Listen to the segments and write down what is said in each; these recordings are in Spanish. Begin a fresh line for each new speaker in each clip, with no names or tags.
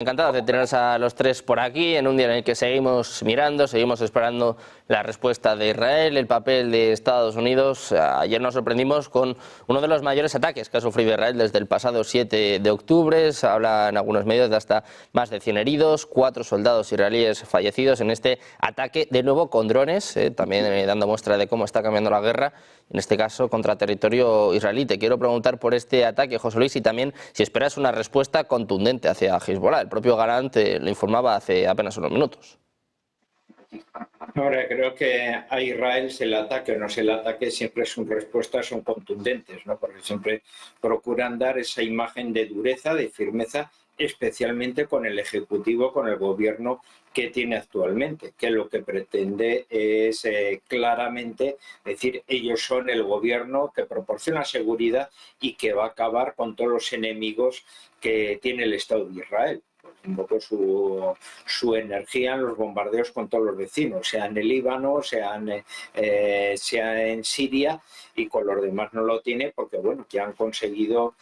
Encantados de teneros a los tres por aquí en un día en el que seguimos mirando, seguimos esperando la respuesta de Israel, el papel de Estados Unidos. Ayer nos sorprendimos con uno de los mayores ataques que ha sufrido Israel desde el pasado 7 de octubre. Se habla en algunos medios de hasta más de 100 heridos, 4 soldados israelíes fallecidos en este ataque, de nuevo con drones, también dando muestra de cómo está cambiando la guerra, en este caso contra territorio israelí. Te quiero preguntar por este ataque, José Luis, y también si esperas una respuesta contundente hacia Hezbollah. El propio Galán lo informaba hace apenas unos minutos.
Ahora, creo que a Israel se le ataque o no se le ataque, siempre sus respuestas son contundentes, ¿no? Porque siempre procuran dar esa imagen de dureza, de firmeza, especialmente con el Ejecutivo, con el gobierno que tiene actualmente, que lo que pretende es claramente decir, ellos son el gobierno que proporciona seguridad y que va a acabar con todos los enemigos que tiene el Estado de Israel. Un poco su energía en los bombardeos con todos los vecinos, sea en el Líbano, sea en Siria, y con los demás no lo tiene porque, bueno, ya han conseguido,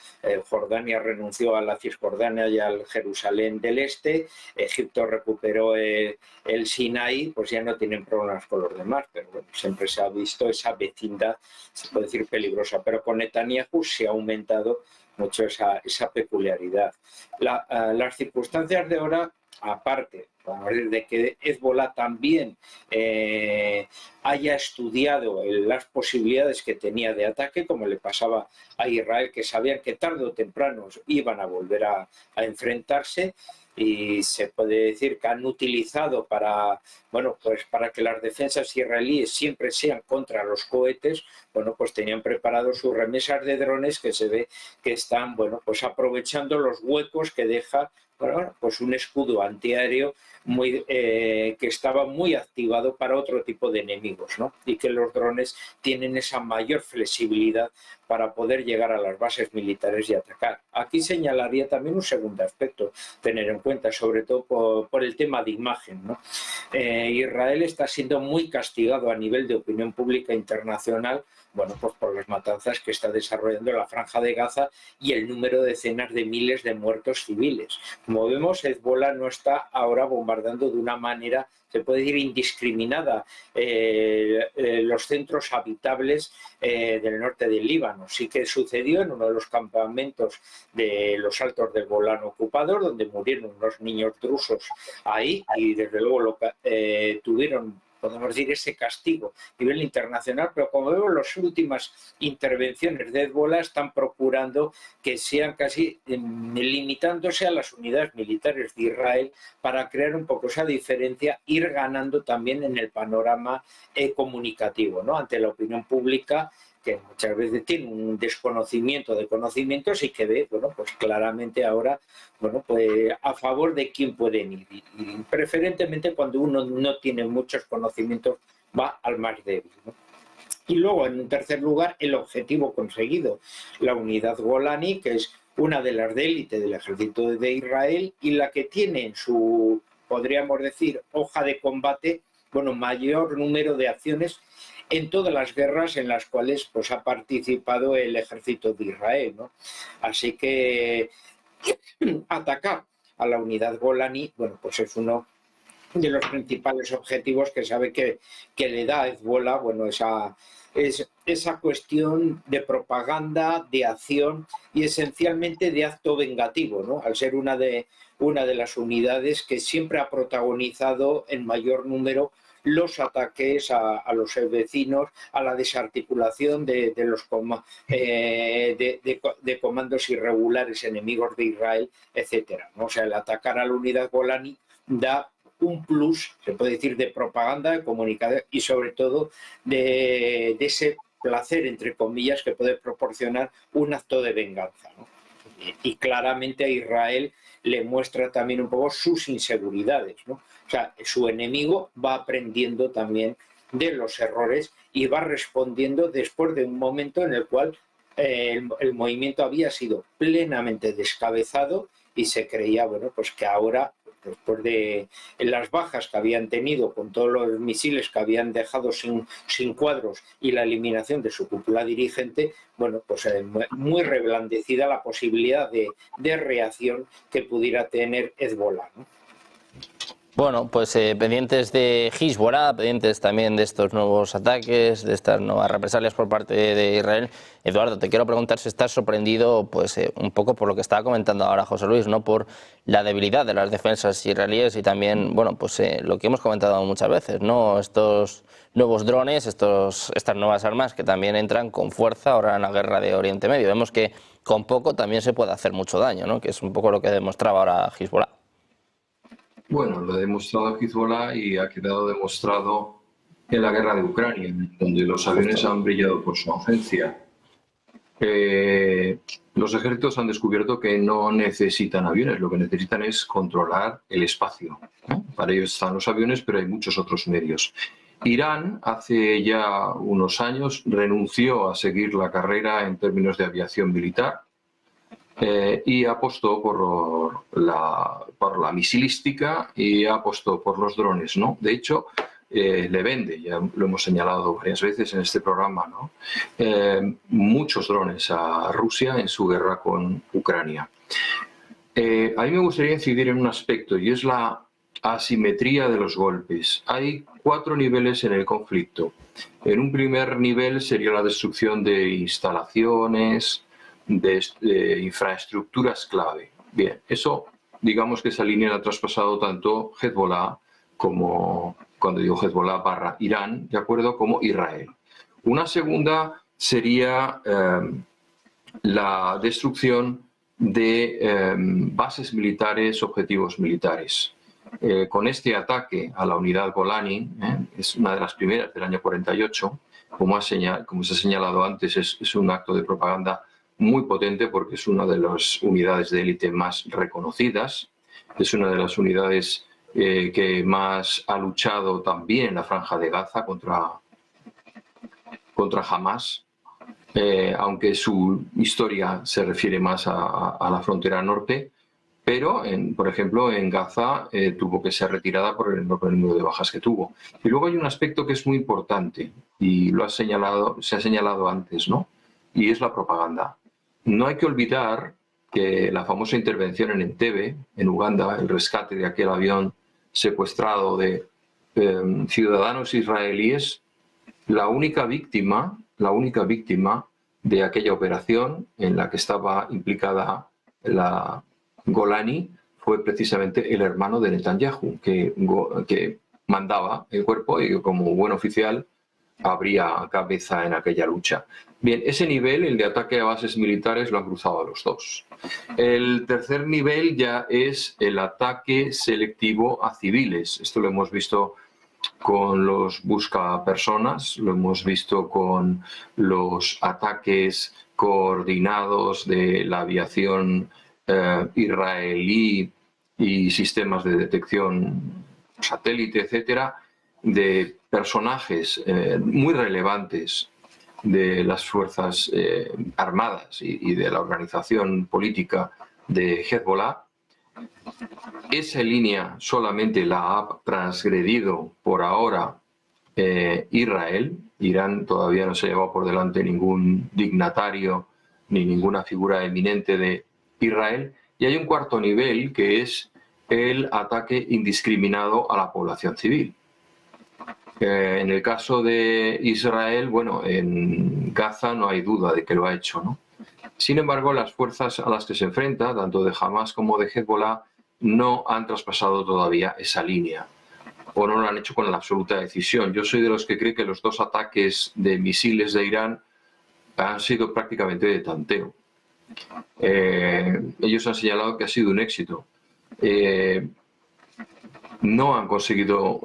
Jordania renunció a la Cisjordania y al Jerusalén del Este, Egipto recuperó el Sinaí, pues ya no tienen problemas con los demás, pero bueno, siempre se ha visto esa vecindad, se puede decir peligrosa, pero con Netanyahu se ha aumentado mucho esa peculiaridad. Las circunstancias de ahora, aparte de que Hezbollah también haya estudiado las posibilidades que tenía de ataque, como le pasaba a Israel, que sabían que tarde o temprano iban a volver a enfrentarse, y se puede decir que han utilizado para que las defensas israelíes siempre sean contra los cohetes. Bueno, pues tenían preparados sus remesas de drones que se ve que están, bueno, pues aprovechando los huecos que deja, bueno, pues un escudo antiaéreo que estaba muy activado para otro tipo de enemigos, ¿no? Y que los drones tienen esa mayor flexibilidad para poder llegar a las bases militares y atacar. Aquí señalaría también un segundo aspecto, tener en cuenta, sobre todo por el tema de imagen, ¿no? Israel está siendo muy castigado a nivel de opinión pública internacional, bueno, pues por las matanzas que está desarrollando la Franja de Gaza y el número de decenas de miles de muertos civiles. Como vemos, Hezbollah no está ahora bombardando de una manera, se puede decir, indiscriminada los centros habitables del norte del Líbano. Sí que sucedió en uno de los campamentos de los Altos del Golán ocupados, donde murieron unos niños drusos ahí, y desde luego tuvieron, podemos decir, ese castigo a nivel internacional, pero como vemos, las últimas intervenciones de Hezbollah están procurando que sean casi limitándose a las unidades militares de Israel para crear un poco esa diferencia, ir ganando también en el panorama comunicativo, ¿no? Ante la opinión pública, que muchas veces tiene un desconocimiento de conocimientos y que ve, bueno, pues claramente ahora, bueno, pues a favor de quién pueden ir. Y preferentemente cuando uno no tiene muchos conocimientos va al más débil, ¿no? Y luego, en un tercer lugar, el objetivo conseguido, la unidad Golani, que es una de las de élite del ejército de Israel y la que tiene en su, podríamos decir, hoja de combate, bueno, mayor número de acciones en todas las guerras en las cuales pues, ha participado el ejército de Israel, ¿no? Así que atacar a la unidad Golani, bueno, pues es uno de los principales objetivos que sabe que le da a Hezbollah, bueno, esa cuestión de propaganda, de acción y esencialmente de acto vengativo, ¿no? Al ser una de las unidades que siempre ha protagonizado en mayor número los ataques a los vecinos, a la desarticulación de comandos irregulares enemigos de Israel, etcétera, ¿no? O sea, el atacar a la unidad Golani da un plus, se puede decir, de propaganda, de comunicación y sobre todo de ese placer, entre comillas, que puede proporcionar un acto de venganza, ¿no? Y claramente a Israel le muestra también un poco sus inseguridades, ¿no? O sea, su enemigo va aprendiendo también de los errores y va respondiendo después de un momento en el cual el movimiento había sido plenamente descabezado y se creía, bueno, pues que ahora después de las bajas que habían tenido con todos los misiles que habían dejado sin cuadros y la eliminación de su cúpula dirigente, bueno, pues muy reblandecida la posibilidad de reacción que pudiera tener Hezbollah, ¿no?
Bueno, pues pendientes de Hezbollah, pendientes también de estos nuevos ataques, de estas nuevas represalias por parte de Israel. Eduardo, te quiero preguntar si estás sorprendido pues un poco por lo que estaba comentando ahora José Luis, ¿no? Por la debilidad de las defensas israelíes y también, bueno, pues lo que hemos comentado muchas veces, ¿no? Estos nuevos drones, estas nuevas armas que también entran con fuerza ahora en la guerra de Oriente Medio. Vemos que con poco también se puede hacer mucho daño, ¿no? Que es un poco lo que demostraba ahora Hezbollah.
Bueno, lo ha demostrado Hezbollah y ha quedado demostrado en la guerra de Ucrania, donde los aviones han brillado por su ausencia. Los ejércitos han descubierto que no necesitan aviones, lo que necesitan es controlar el espacio, ¿no? Para ello están los aviones, pero hay muchos otros medios. Irán hace ya unos años renunció a seguir la carrera en términos de aviación militar. Y apostó por la misilística y apostó por los drones, ¿no? De hecho, le vende, ya lo hemos señalado varias veces en este programa, ¿no? Muchos drones a Rusia en su guerra con Ucrania. A mí me gustaría incidir en un aspecto y es la asimetría de los golpes. Hay 4 niveles en el conflicto. En un primer nivel sería la destrucción de instalaciones, de infraestructuras clave. Bien, eso digamos que esa línea la ha traspasado tanto Hezbollah como, cuando digo Hezbollah barra Irán, de acuerdo, como Israel. Una segunda sería la destrucción de bases militares, objetivos militares. Con este ataque a la unidad Golani, es una de las primeras del año 48, como se ha señalado antes, es un acto de propaganda muy potente porque es una de las unidades de élite más reconocidas, es una de las unidades que más ha luchado también en la Franja de Gaza contra Hamas, aunque su historia se refiere más a la frontera norte, pero, por ejemplo, en Gaza tuvo que ser retirada por el enorme número de bajas que tuvo. Y luego hay un aspecto que es muy importante y se ha señalado antes, ¿no? Y es la propaganda. No hay que olvidar que la famosa intervención en Entebbe, en Uganda, el rescate de aquel avión secuestrado de ciudadanos israelíes, la única víctima de aquella operación en la que estaba implicada la Golani fue precisamente el hermano de Netanyahu, que mandaba el cuerpo y como buen oficial habría cabeza en aquella lucha. Bien, ese nivel, el de ataque a bases militares, lo han cruzado a los dos. El tercer nivel ya es el ataque selectivo a civiles. Esto lo hemos visto con los buscapersonas, lo hemos visto con los ataques coordinados de la aviación israelí y sistemas de detección satélite, etcétera, de personajes muy relevantes de las fuerzas armadas y de la organización política de Hezbollah. Esa línea solamente la ha transgredido por ahora Israel. Irán todavía no se ha llevado por delante ningún dignatario ni ninguna figura eminente de Israel. Y hay un cuarto nivel que es el ataque indiscriminado a la población civil. En el caso de Israel, bueno, en Gaza no hay duda de que lo ha hecho, ¿no? Sin embargo, las fuerzas a las que se enfrenta, tanto de Hamas como de Hezbollah, no han traspasado todavía esa línea o no lo han hecho con la absoluta decisión. Yo soy de los que cree que los 2 ataques de misiles de Irán han sido prácticamente de tanteo. Ellos han señalado que ha sido un éxito. No han conseguido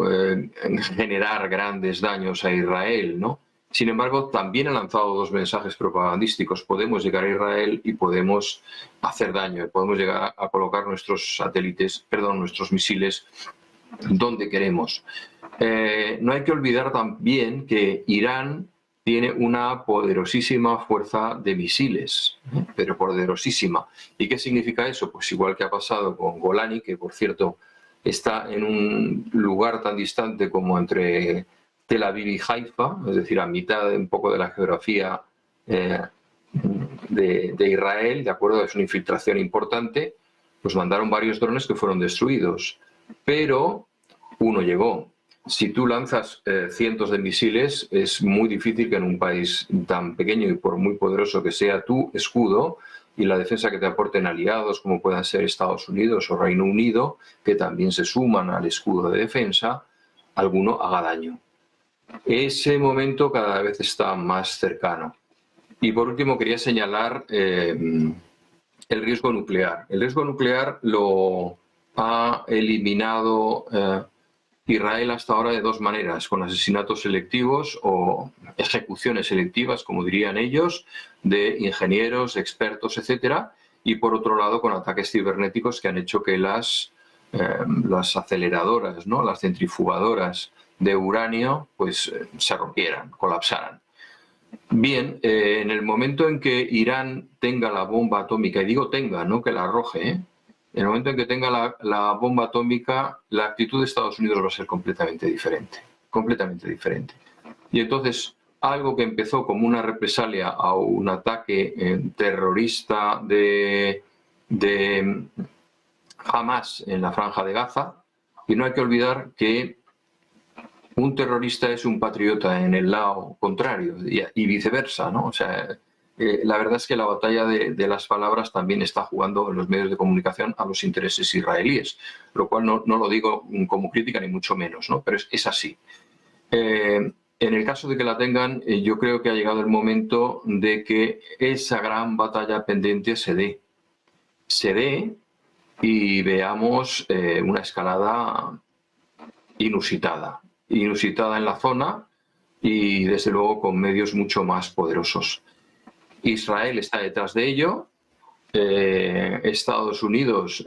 generar grandes daños a Israel, ¿no? Sin embargo, también han lanzado 2 mensajes propagandísticos. Podemos llegar a Israel y podemos hacer daño, podemos llegar a colocar nuestros nuestros misiles donde queremos. No hay que olvidar también que Irán tiene una poderosísima fuerza de misiles, pero poderosísima. ¿Y qué significa eso? Pues igual que ha pasado con Golani, que por cierto está en un lugar tan distante como entre Tel Aviv y Haifa, es decir, a mitad de un poco de la geografía de Israel, ¿de acuerdo? Es una infiltración importante, pues mandaron varios drones que fueron destruidos, pero uno llegó. Si tú lanzas cientos de misiles, es muy difícil que en un país tan pequeño y por muy poderoso que sea tu escudo y la defensa que te aporten aliados como puedan ser Estados Unidos o Reino Unido, que también se suman al escudo de defensa, alguno haga daño. Ese momento cada vez está más cercano. Y por último quería señalar el riesgo nuclear. El riesgo nuclear lo ha eliminado Israel hasta ahora de dos maneras, con asesinatos selectivos o ejecuciones selectivas, como dirían ellos, de ingenieros, expertos, etcétera, y por otro lado con ataques cibernéticos que han hecho que las aceleradoras, ¿no?, las centrifugadoras de uranio, pues se rompieran, colapsaran. Bien, en el momento en que Irán tenga la bomba atómica, y digo tenga, no que la arroje, en el momento en que tenga la bomba atómica, la actitud de Estados Unidos va a ser completamente diferente, completamente diferente. Y entonces, algo que empezó como una represalia a un ataque terrorista de Hamas en la Franja de Gaza, y no hay que olvidar que un terrorista es un patriota en el lado contrario y viceversa, ¿no? O sea, la verdad es que la batalla de las palabras también está jugando en los medios de comunicación a los intereses israelíes, lo cual no lo digo como crítica ni mucho menos, ¿no? Pero es así. En el caso de que la tengan, yo creo que ha llegado el momento de que esa gran batalla pendiente se dé y veamos una escalada inusitada en la zona y desde luego con medios mucho más poderosos. Israel está detrás de ello, Estados Unidos,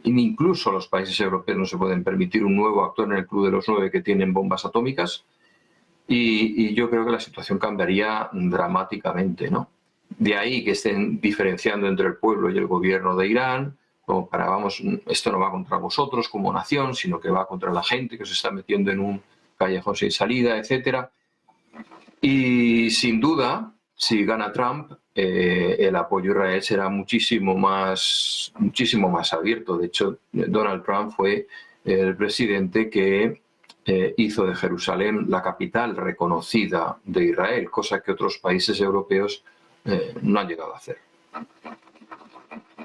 incluso los países europeos no se pueden permitir un nuevo actor en el club de los 9 que tienen bombas atómicas y yo creo que la situación cambiaría dramáticamente, ¿no? De ahí que estén diferenciando entre el pueblo y el gobierno de Irán, como para, vamos, esto no va contra vosotros como nación, sino que va contra la gente que se está metiendo en un callejón sin salida, etcétera. Y sin duda, si gana Trump, el apoyo a Israel será muchísimo más abierto. De hecho, Donald Trump fue el presidente que hizo de Jerusalén la capital reconocida de Israel, cosa que otros países europeos no han llegado a hacer.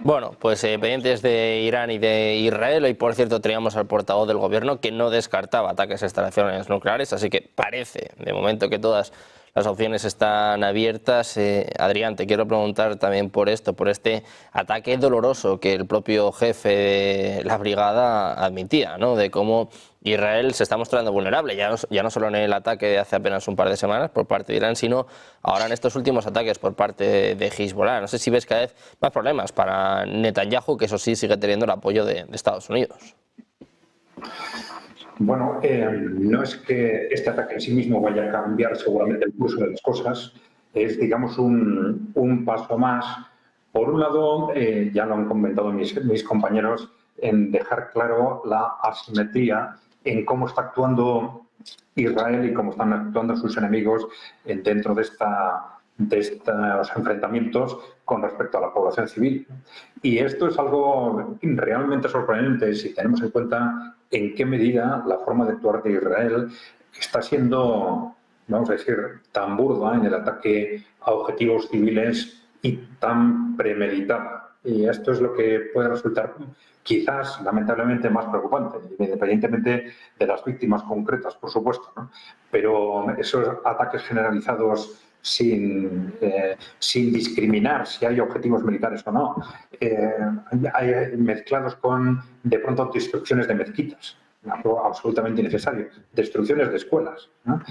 Bueno, pues pendientes de Irán y de Israel, hoy por cierto teníamos al portavoz del gobierno que no descartaba ataques a instalaciones nucleares, así que parece de momento que todas las opciones están abiertas. Adrián, te quiero preguntar también por esto, por este ataque doloroso que el propio jefe de la brigada admitía, ¿no?, de cómo Israel se está mostrando vulnerable, ya no solo en el ataque de hace apenas un par de semanas por parte de Irán, sino ahora en estos últimos ataques por parte de Hezbollah. No sé si ves cada vez más problemas para Netanyahu, que eso sí sigue teniendo el apoyo de Estados Unidos.
Bueno, no es que este ataque en sí mismo vaya a cambiar seguramente el curso de las cosas, es, digamos, un paso más. Por un lado, ya lo han comentado mis compañeros, en dejar claro la asimetría en cómo está actuando Israel y cómo están actuando sus enemigos dentro de estos enfrentamientos con respecto a la población civil. Y esto es algo realmente sorprendente si tenemos en cuenta en qué medida la forma de actuar de Israel está siendo, vamos a decir, tan burda en el ataque a objetivos civiles y tan premeditada. Y esto es lo que puede resultar quizás, lamentablemente, más preocupante, independientemente de las víctimas concretas, por supuesto, ¿no? Pero esos ataques generalizados sin discriminar si hay objetivos militares o no, mezclados con, de pronto, destrucciones de mezquitas, algo absolutamente innecesario, destrucciones de escuelas, ¿no?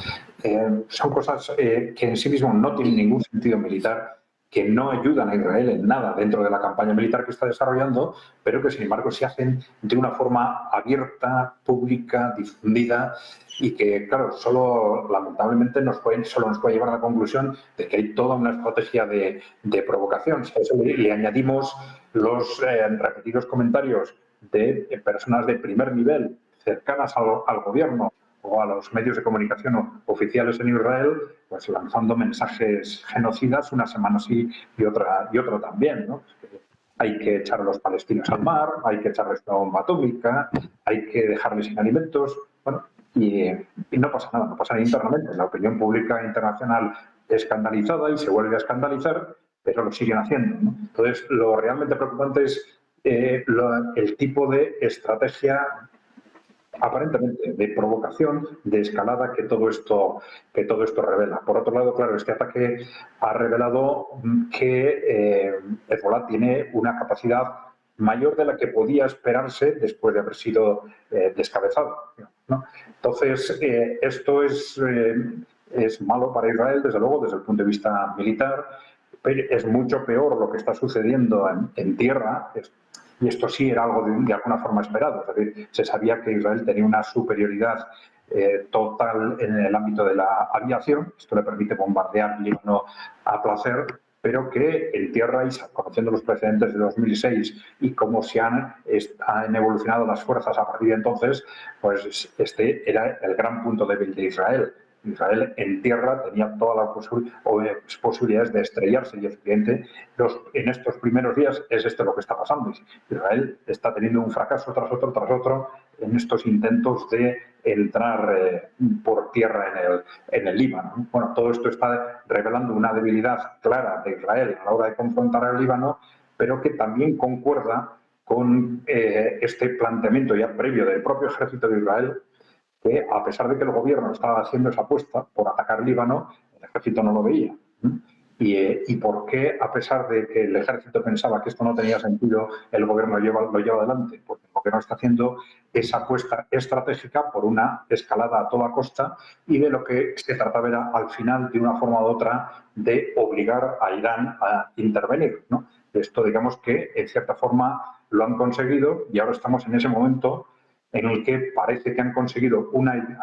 Son cosas que en sí mismo no tienen ningún sentido militar, que no ayudan a Israel en nada dentro de la campaña militar que está desarrollando, pero que sin embargo se hacen de una forma abierta, pública, difundida y que, claro, solo lamentablemente solo nos puede llevar a la conclusión de que hay toda una estrategia de provocación. Si a eso le añadimos los repetidos comentarios de personas de primer nivel cercanas al gobierno o a los medios de comunicación oficiales en Israel, pues lanzando mensajes genocidas una semana sí y otra también, ¿no? Hay que echar a los palestinos al mar, hay que echarles una bomba atómica, hay que dejarles sin alimentos. Bueno, y no pasa nada, no pasa nada internamente. La opinión pública internacional es escandalizada y se vuelve a escandalizar, pero lo siguen haciendo, ¿no? Entonces, lo realmente preocupante es el tipo de estrategia aparentemente de provocación, de escalada que todo esto revela. Por otro lado, claro, este ataque ha revelado que Hezbollah tiene una capacidad mayor de la que podía esperarse después de haber sido descabezado, ¿no? Entonces, esto es malo para Israel, desde luego, desde el punto de vista militar, pero es mucho peor lo que está sucediendo en tierra. Y esto sí era algo de alguna forma esperado. Es decir, se sabía que Israel tenía una superioridad total en el ámbito de la aviación. Esto le permite bombardear Líbano a placer, pero que en tierra, y conociendo los precedentes de 2006 y cómo han evolucionado las fuerzas a partir de entonces, pues este era el gran punto débil de Israel. Israel en tierra tenía todas las posibilidades de estrellarse y efectivamente en estos primeros días es esto lo que está pasando. Israel está teniendo un fracaso tras otro en estos intentos de entrar por tierra en el Líbano. Bueno, todo esto está revelando una debilidad clara de Israel a la hora de confrontar al Líbano, pero que también concuerda con este planteamiento ya previo del propio ejército de Israel, que a pesar de que el gobierno estaba haciendo esa apuesta por atacar Líbano, el ejército no lo veía. ¿Y por qué, a pesar de que el ejército pensaba que esto no tenía sentido, el gobierno lo lleva adelante? Porque el gobierno está haciendo esa apuesta estratégica por una escalada a toda costa y de lo que se trataba era, al final, de una forma u otra, de obligar a Irán a intervenir, ¿no? Esto, digamos que, en cierta forma, lo han conseguido y ahora estamos en ese momento en el que parece que han conseguido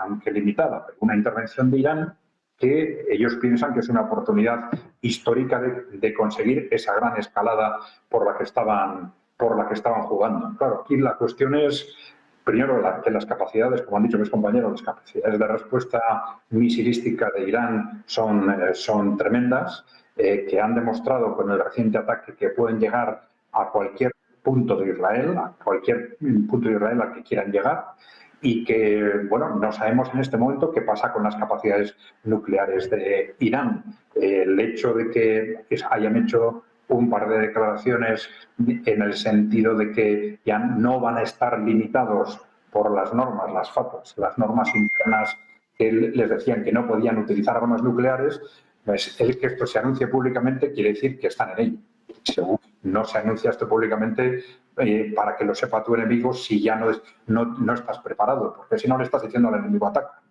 aunque limitada, una intervención de Irán que ellos piensan que es una oportunidad histórica de conseguir esa gran escalada por la que estaban jugando. Claro, aquí la cuestión es, primero, que las capacidades, como han dicho mis compañeros, las capacidades de respuesta misilística de Irán son tremendas, que han demostrado con el reciente ataque que pueden llegar a cualquier punto de Israel, a cualquier punto de Israel al que quieran llegar, y que, bueno, no sabemos en este momento qué pasa con las capacidades nucleares de Irán. El hecho de que hayan hecho un par de declaraciones en el sentido de que ya no van a estar limitados por las normas, las FATAs, las normas internas que les decían que no podían utilizar armas nucleares, pues el que esto se anuncie públicamente quiere decir que están en ello. Según no se anuncia esto públicamente para que lo sepa tu enemigo si ya no estás preparado, porque si no le estás diciendo al enemigo ataca.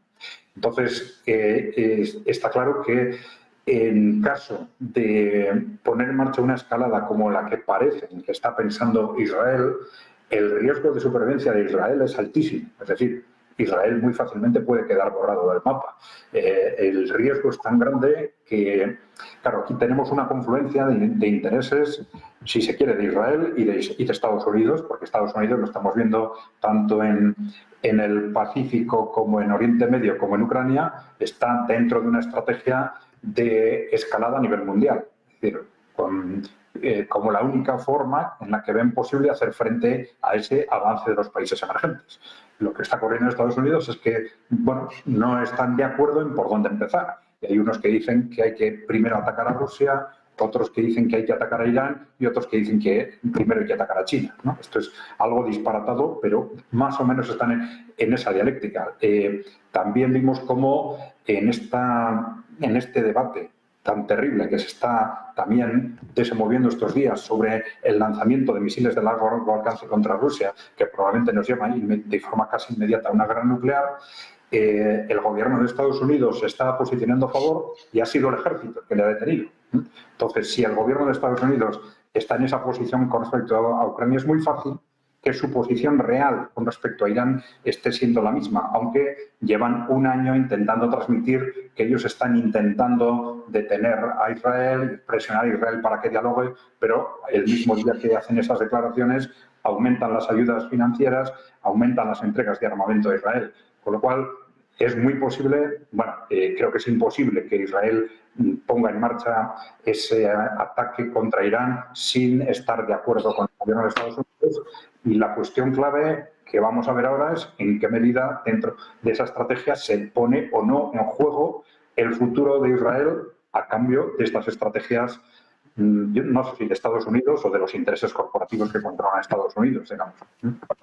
Entonces, está claro que en caso de poner en marcha una escalada como la que parece que está pensando Israel, el riesgo de supervivencia de Israel es altísimo. Es decir, Israel muy fácilmente puede quedar borrado del mapa. El riesgo es tan grande que, claro, aquí tenemos una confluencia de intereses, si se quiere, de Israel y de Estados Unidos, porque Estados Unidos lo estamos viendo tanto en el Pacífico como en Oriente Medio como en Ucrania, está dentro de una estrategia de escalada a nivel mundial. Es decir, como la única forma en la que ven posible hacer frente a ese avance de los países emergentes. Lo que está ocurriendo en Estados Unidos es que, bueno, no están de acuerdo en por dónde empezar. Y hay unos que dicen que hay que primero atacar a Rusia, otros que dicen que hay que atacar a Irán y otros que dicen que primero hay que atacar a China, ¿no? Esto es algo disparatado, pero más o menos están en esa dialéctica. También vimos cómo en este debate tan terrible que se está también desenvolviendo estos días sobre el lanzamiento de misiles de largo alcance contra Rusia, que probablemente nos lleva de forma casi inmediata a una guerra nuclear, el gobierno de Estados Unidos se está posicionando a favor y ha sido el ejército el que le ha detenido. Entonces, si el gobierno de Estados Unidos está en esa posición con respecto a Ucrania, es muy fácil que su posición real con respecto a Irán esté siendo la misma, aunque llevan un año intentando transmitir que ellos están intentando detener a Israel, presionar a Israel para que dialogue, pero el mismo día que hacen esas declaraciones, aumentan las ayudas financieras, aumentan las entregas de armamento a Israel. Con lo cual, es muy posible, bueno, creo que es imposible que Israel ponga en marcha ese ataque contra Irán sin estar de acuerdo con el gobierno de Estados Unidos. Y la cuestión clave que vamos a ver ahora es en qué medida dentro de esa estrategia se pone o no en juego el futuro de Israel a cambio de estas estrategias, no sé si de Estados Unidos o de los intereses corporativos que controlan a Estados Unidos, digamos.